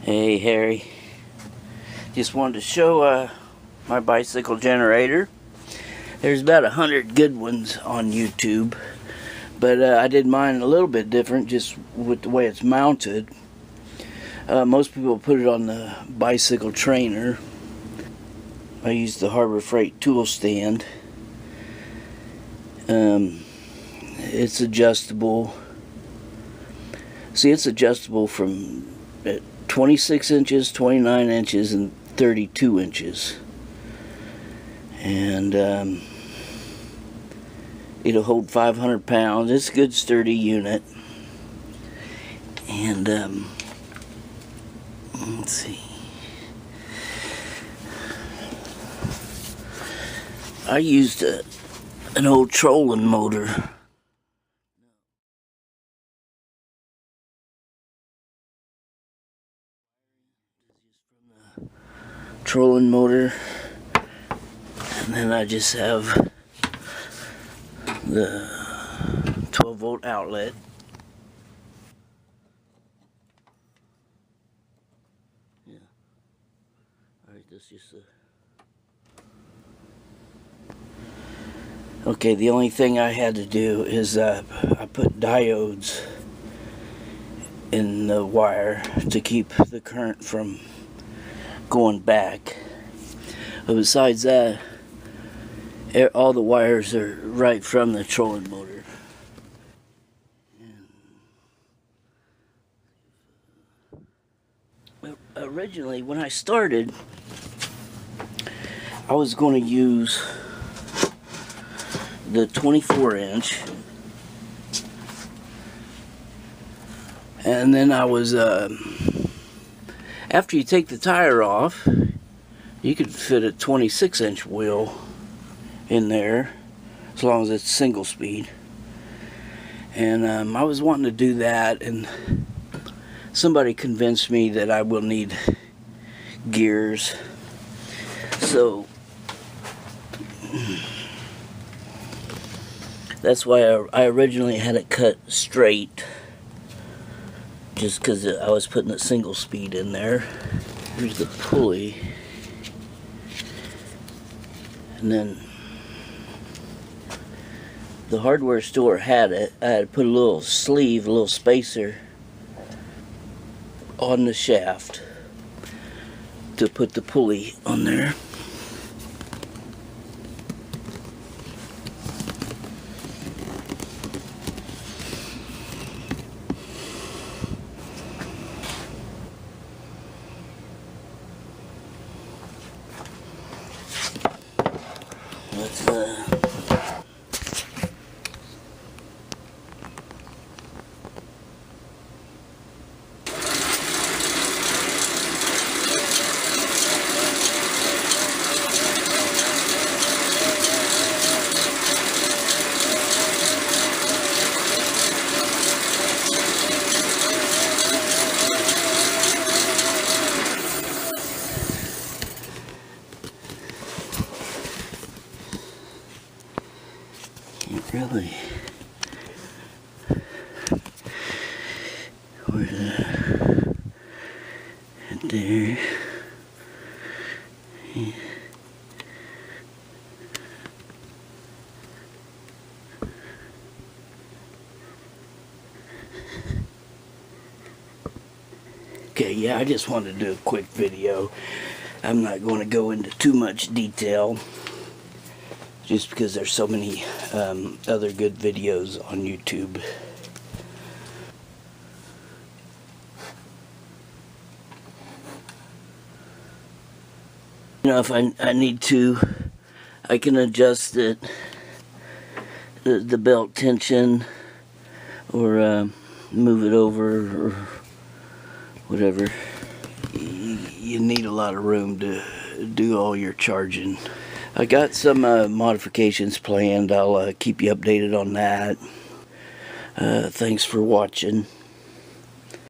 Hey Harry, just wanted to show my bicycle generator. There's about 100 good ones on YouTube, but I did mine a little bit different just with the way it's mounted. Most people put it on the bicycle trainer. I use the Harbor Freight tool stand. It's adjustable. See, it's adjustable from 26 inches, 29 inches, and 32 inches. And it'll hold 500 pounds. It's a good sturdy unit. And let's see. I used an old trolling motor. Trolling motor, and then I just have the 12-volt outlet. Yeah. Alright, that's just okay, the only thing I had to do is I put diodes in the wire to keep the current from going back. But besides that, all the wires are right from the trolling motor. Originally, when I started, I was going to use the 24-inch, and then I was after you take the tire off, you could fit a 26-inch wheel in there, as long as it's single speed. And I was wanting to do that, and somebody convinced me that I will need gears. So that's why I originally had it cut straight, just because I was putting a single speed in there. Here's the pulley, and then the hardware store had it. I had to put a little sleeve, a little spacer on the shaft to put the pulley on there. Really, where's that? Right there. Yeah. Okay, yeah, I just wanted to do a quick video. I'm not going to go into too much detail, just because there's so many other good videos on YouTube. You know, if I need to, I can adjust it, the belt tension, or move it over, or whatever. You need a lot of room to do all your charging. I got some modifications planned. I'll keep you updated on that. Thanks for watching.